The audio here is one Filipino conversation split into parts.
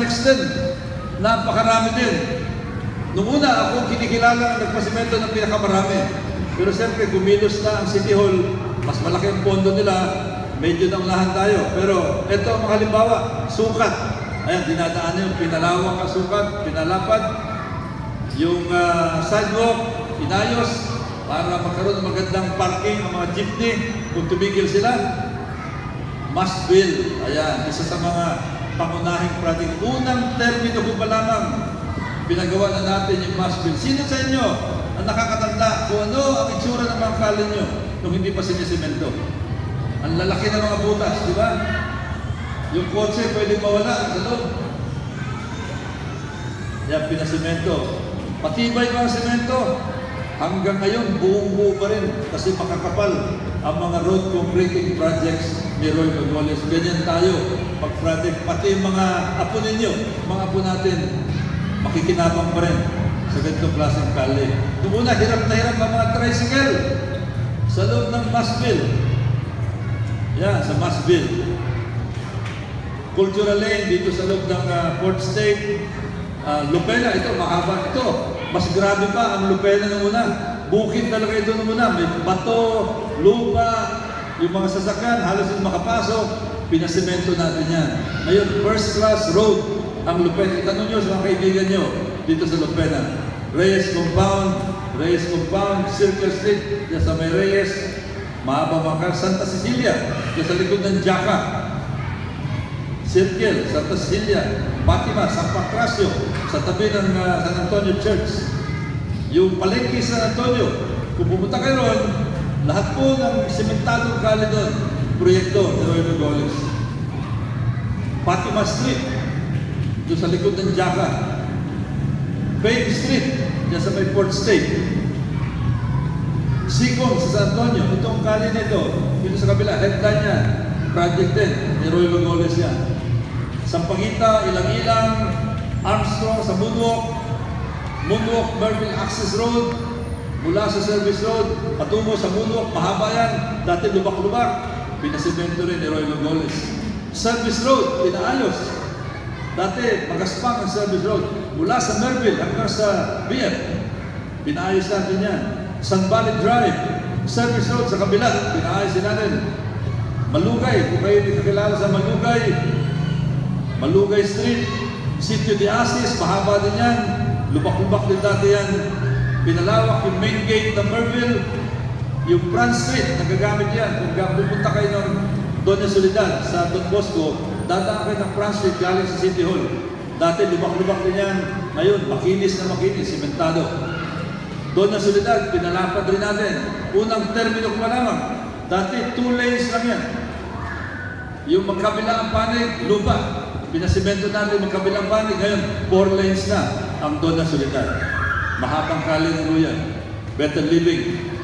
projects din. Napakarami din. Noong una, ako kinikilala ang nagpasimento ng pinakamarami. Pero siyempre, kumilos na ang City Hall, mas malaki ang pondo nila, medyo naunahan tayo. Pero ito ang mga halimbawa, sukat. Ayan, dinadaan yung pinalawak ang sukat, pinalapad. Yung sidewalk, inayos, para magkaroon ng magandang parking ang mga jeepney kung tumigil sila. Must build. Ayan, isa sa mga pangunahing project. Unang termino ko pa lamang, pinagawa na natin yung must build. Sino sa inyo ang nakakatanda kung ano ang itsura ng mga kalye nyo nung hindi pa sinisemento? Ang lalaki ng mga butas, di ba? Yung kotse pwede mawala sa loob. Yan, pinasemento. Patibay pa ang semento. Hanggang ngayon, buong-buo pa rin kasi makakapal ang mga road concreting projects ni Roy Magoles. Ganyan tayo pag-project. Pati yung mga apo ninyo, mga apo natin, makikinabang pa rin sa ganitong klaseng kalye. Noong una, hirap na hirap ang mga tricycle sa loob ng Masville. Yan, sa Masville. Cultural Lane dito sa loob ng Port State. Lupena, ito, mahaba ito. Mas grabe pa ang Lupena nung una. Bukid talaga ito nung una. May bato, lupa, yung mga sasakyan, halos yung makapasok. Pinasemento natin yan. Ngayon, first class road ang Lupena. Itanong nyo sa mga kaibigan nyo dito sa Lupena. Reyes Compound, Circle Street, yan sa may Reyes. Mahaba mga Santa Cecilia, yan sa likod ng Jaca. Circle, Santa Cecilia, Fatima, San Pancracio, sa tabi ng San Antonio Church. Yung palengke San Antonio, kung pumunta kayo ron, lahat po ng sementadong kalye doon, proyekto ni Roy Magoles. Fatima Street, doon sa likod ng Jaca. Bay Street, yan sa may Port State. Sikong sa San Antonio, itong kalye nito, dito sa kabila, headline niya, project din ni Roy Magoles yan. Sampaguita, Ilang-Ilang, Armstrong sa Moonwalk, Merville Access Road, mula sa Service Road, patungo sa Moonwalk, mahaba yan, dati lubak-lubak, pinasemento rin ni Roy Magoles. Service Road, pinaayos. Dati, magaspang ang Service Road, mula sa Merville hanggang sa BF, pinaayos natin yan. San Valley Drive, Service Road sa kabila, pinaayos din natin. Malugay, kung kayo hindi kakilala sa Malugay Street, Sitio de Asis, mahaba din yan. Lubak-lubak din dati yan. Pinalawak yung main gate ng Merville. Yung Front Street, nagagamit yan. Kung pupunta kayo ng Doña Soledad sa Don Bosco, dadaan kayo ng Front Street galing sa City Hall. Dati lubak-lubak din yan. Ngayon, makinis na makinis, simentado. Doña Soledad, pinalapad rin natin. Unang termino pa lamang. Dati, 2 lanes lang yan. Yung magkabilang panig, lupa. Pinasemento natin magkabilang panig. Ngayon, 4 lanes na ang Doña Soledad. Mahabang kalye ng Ruyan. Better living.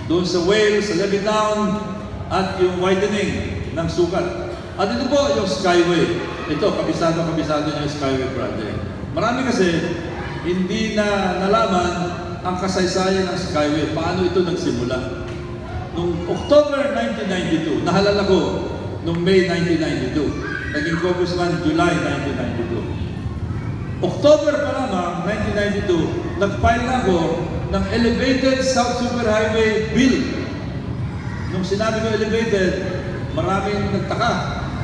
Doon sa Wales, sa Levittown, at yung widening ng sukat. At ito po yung Skyway. Ito, kabisado niya yung Skyway project. Marami kasi hindi na nalaman ang kasaysayan ng Skyway. Paano ito nagsimula? Noong October 1992, nahalala ko, noong May 1992. Naging congressman July 1992. October pa lamang, 1992, nag-file na ako ng Elevated South Superhighway Bill. Nung sinabi ko elevated, maraming nagtaka.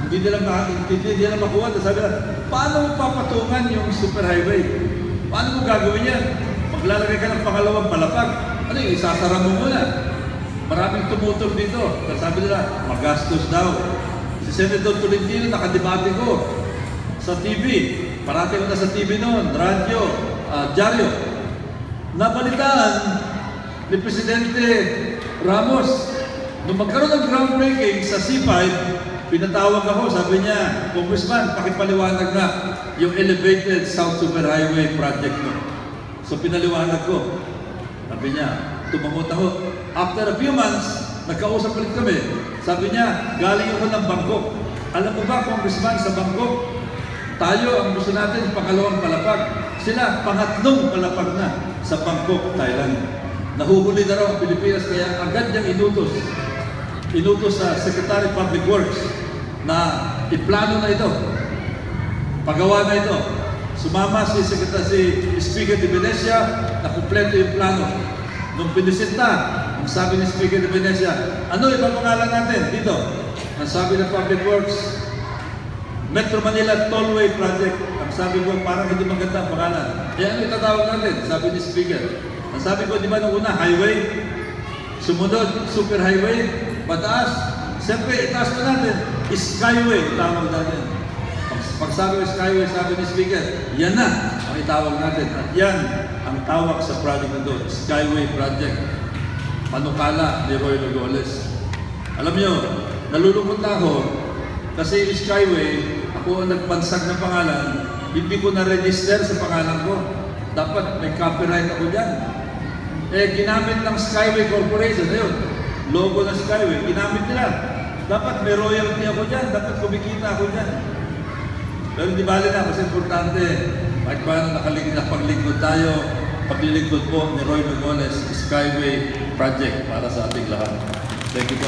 Hindi nila makuha. Sabi na, paano mo papatungan yung superhighway? Paano mo gagawin yan? Maglalagay ka ng pangalawang palapag. Ano yung isasara mo muna? Maraming tumutol dito. Sabi nila, magastos daw. Si Senator Tolentino, nakadebate ko sa TV. Parating ko na sa TV noon, radyo, dyaryo. Nabalitaan ni Presidente Ramos. Nung magkaroon ng groundbreaking sa C5, pinatawag ako, sabi niya, Congressman, pakipaliwanag na yung Elevated South Superhighway project mo. So pinaliwanag ko. Sabi niya, tumangot ako. After a few months, nagkausap ulit kami. Sabi niya, galing ako ng Bangkok. Alam mo ba, Congressman, sa Bangkok, tayo ang gusto natin pangalawang palapag. Sila, pangatlong palapag na sa Bangkok, Thailand. Nahuhuli na raw ang Pilipinas, kaya agad niyang inutos sa Secretary of Public Works na iplano na ito Pagawa na ito. Sumama si Speaker de Venecia na kumpleto yung plano. Nung pinisita, ang sabi ni Speaker de Venecia, ano ipapangalan natin dito? Ang sabi ng Public Works, Metro Manila Tollway Project. Ang sabi ko, parang hindi maganda ang pangalan. Eh ano itatawag natin? Sabi ni Speaker. Ang sabi ko, di ba nung una, highway? Sumunod, super highway? Mataas? Siyempre, itaas na natin. Skyway, tawag natin. Pag sabi ng Skyway, sabi ni Speaker, yan na ang itawag natin. At yan ang tawag sa project na doon, Skyway Project. Panukala ni Roy Lugoles. Alam nyo, nalulungkot na ako kasi yung Skyway, ako ang nagpansag ng pangalan, hindi ko na-register sa pangalan ko. Dapat may copyright ako dyan. Eh, ginamit ng Skyway Corporation, ayun, logo ng Skyway, ginamit nila. Dapat may royalty ako dyan, dapat kumikita ako dyan. Pero hindi bali na, kasi importante, kahit paano paglingkod tayo, paglilingkod po ni Roy Lugoles, Skyway Project para sa ating lahat. Thank you po.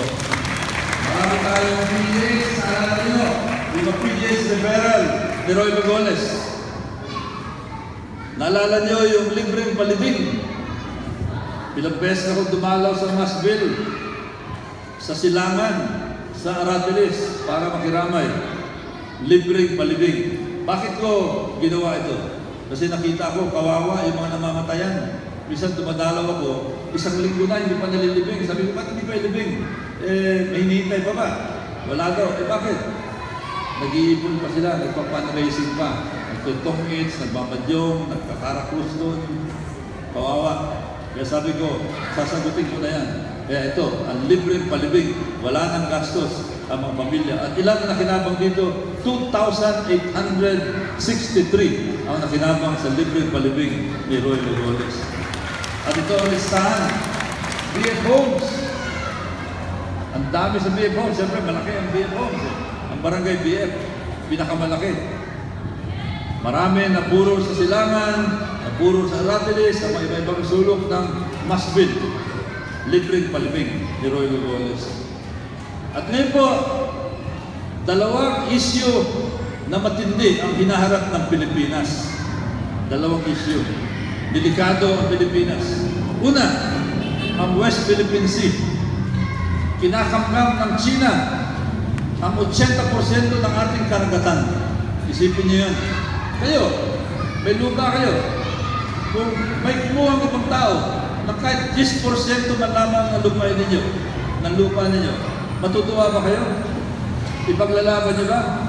Marami tayong PJs, naalala nyo, yung mga PJs referral ni Roy Lugoles. Naalala nyo yung libreng palibing. Ilang beses ako dumalaw sa Masville, sa Silangan, sa Aratilis, para makiramay. Libreng palibing. Bakit ko ginawa ito? Kasi nakita ko, kawawa yung mga namamatayan. Minsan dumadalaw ako, isang linggo na, hindi pa nalilibing. Sabi ko, ba't hindi pa ilibing? Eh, may hinihintay pa ba? Wala daw. Eh, bakit? Nag-iipon pa sila, nagpa-fundraising pa. Nagtutong-its, nagbabadyong, nagkakarakrus doon. Kawawa. Kaya sabi ko, sasagutin ko na yan. Kaya ito, ang libreng palibing, wala nang gastos ang mga pamilya. At ilan na nakinabang dito? 2,863 ang nakinabang sa libreng palibing ni Roy Lugoles. At ito ang listahan. BF Homes. Ang dami sa BF Homes. Siyempre, malaki ang BF Homes. Ang barangay BF, pinakamalaki. Marami na puro sa Silangan, na puro sa Aratilis, sa mga iba-ibang sulok ng Masville. Libreng palibing ni Roy Lugoles. At ngayon po, dalawang issue na matindi ang hinaharap ng Pilipinas. Dalawang issue. Delikado ang Pilipinas. Una, ang West Philippine Sea. Kinakamkam ng China ang 80% ng ating karagatan. Isipin niyo yan. Kayo, may lupa kayo. Kung may kumuha ng ibang tao, na kahit 10% man lamang ng lupa ninyo, matutuwa ba kayo? Ipaglalaban niyo ba?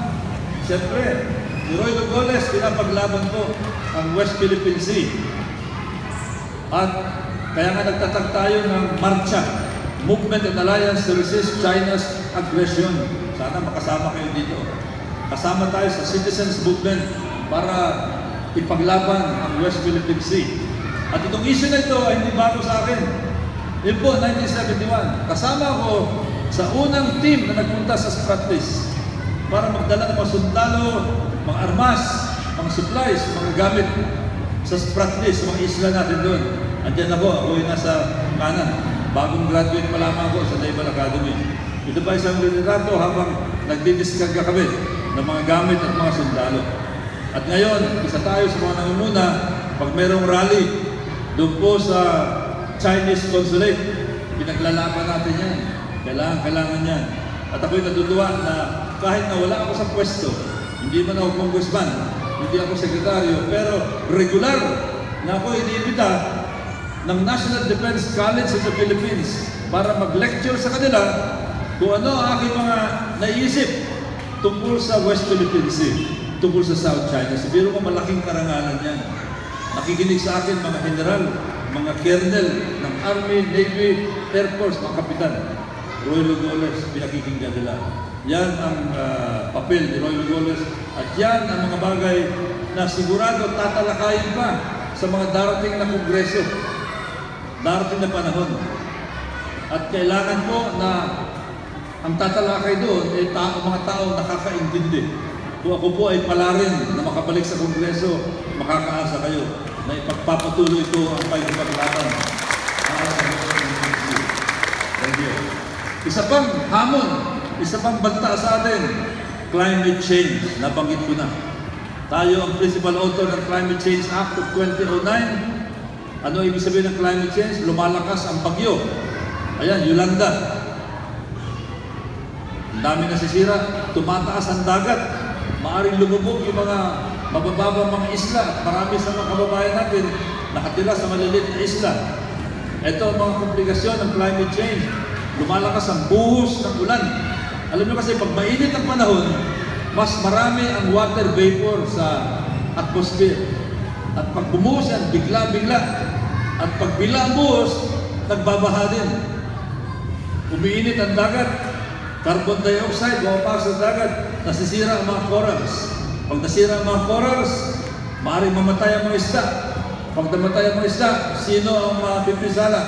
Siyempre, ni Roy Lugoles, pinapaglaban po ang West Philippine Sea. At kaya nga nagtatag tayo ng marcha, Movement and Alliance to Resist China's Aggression. Sana makasama kayo dito. Kasama tayo sa Citizens Movement para ipaglaban ang West Philippine Sea. At itong issue na ito ay hindi bago sa akin. Yun po, 1971. Kasama ako sa unang team na nagpunta sa Spratlys para magdala ng mga sundalo, mga armas, mga supplies, mga gamit sa Spratlys, sa mga isla natin doon. Andiyan ako yung nasa kanan. Bagong graduate pa lamang ako sa Naval Academy. Ito pa isang litrato habang nagdidiskarga kami ng mga gamit at mga sundalo. At ngayon, isa tayo sa mga nangunguna, pag mayroong rally, doon po sa Chinese Consulate, pinaglalaban natin yan. Kailangan yan. At ako'y natutuwa na kahit na wala ako sa pwesto, hindi man ako congressman, hindi ako sekretaryo, pero regular na ako iniimbita ng National Defense College of the Philippines para mag-lecture sa kanila kung ano ang aking mga naisip tungkol sa West Philippine Sea, tungkol sa South China. Siguro ko malaking karangalan yan. Nakikinig sa akin mga general, mga colonel ng Army, Navy, Air Force, mga kapitan. Roy Lugoles, pinakikinggan nila. Yan ang papel ni Roy Lugoles. At yan ang mga bagay na sigurado tatalakayin pa sa mga darating na kongreso, darating na panahon. At kailangan po na ang tatalakay doon ay mga tao nakakaintindi. Kung ako po ay palarin na makabalik sa kongreso, makakaasa kayo na ipagpapatuloy ko ang pagpaglaban. Thank you. Isa pang hamon, isa pang banta sa atin, climate change, nabanggit ko na. Tayo ang principal author ng Climate Change Act of 2009. Ano ibig sabihin ng climate change? Lumalakas ang bagyo. Ayan, Yolanda. Ang dami nasisira. Tumataas ang dagat. Maaring lumubog yung mga mabababang mga isla. Marami sa mga kababayan natin nakatira sa maliliit na isla. Ito ang mga komplikasyon ng climate change. Lumalakas ang buhos ng ulan. Alam niyo kasi pag mainit ang panahon, mas marami ang water vapor sa atmosphere. At pag bumuhos yan, bigla-bigla. At pag bigla ang buhos, nagbabaha din. Umiinit ang dagat. Carbon dioxide, bumapasok sa dagat, nasisira ang mga corals. Pag nasira ang mga corals, maaaring mamatay ang mga isda. Pag namatay ang mga isda, sino ang mapipisala?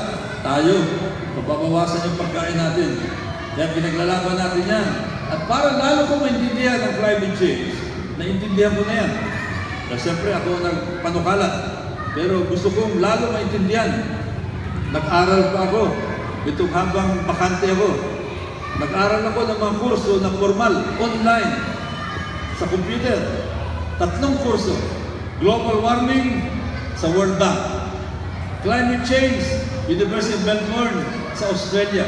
Tayo. Mababawasan yung pagkain natin. Kaya pinaglalaban natin yan. At para lalo kong maintindihan ang climate change, naintindihan ko na yan. Kasi siyempre ako nagpanukala. Pero gusto kong lalo maintindihan. Nag-aral pa ako. Itong habang bakante ako. Nag-aral ako ng mga kurso na formal, online, sa computer. 3 kurso. Global warming sa World Bank. Climate change, University of Melbourne sa Australia.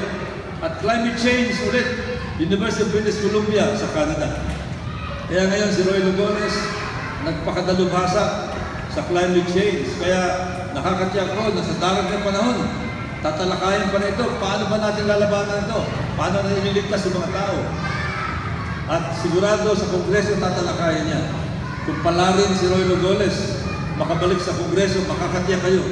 At climate change ulit, University of British Columbia sa Canada. Kaya ngayon si Roy Lugones nagpakadalubhasa sa climate change. Kaya nakakatiyak ko na sa darating na panahon, tatalakayin pa na ito. Paano ba natin lalabanan ito? Paano na ililigtas yung mga tao? At sigurado sa Kongreso tatalakayin niya. Kung palarin si Roy Lugones, makabalik sa Kongreso, makakatiyak kayo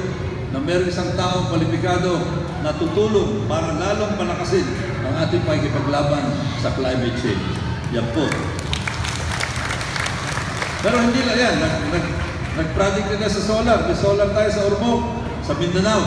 na meron isang taong kwalipikado na tutulong para lalong palakasin ang ating pakikipaglaban sa climate change. Yan po. Pero hindi lang yan. Nag-project na sa solar. May solar tayo sa Ormoc, sa Mindanao.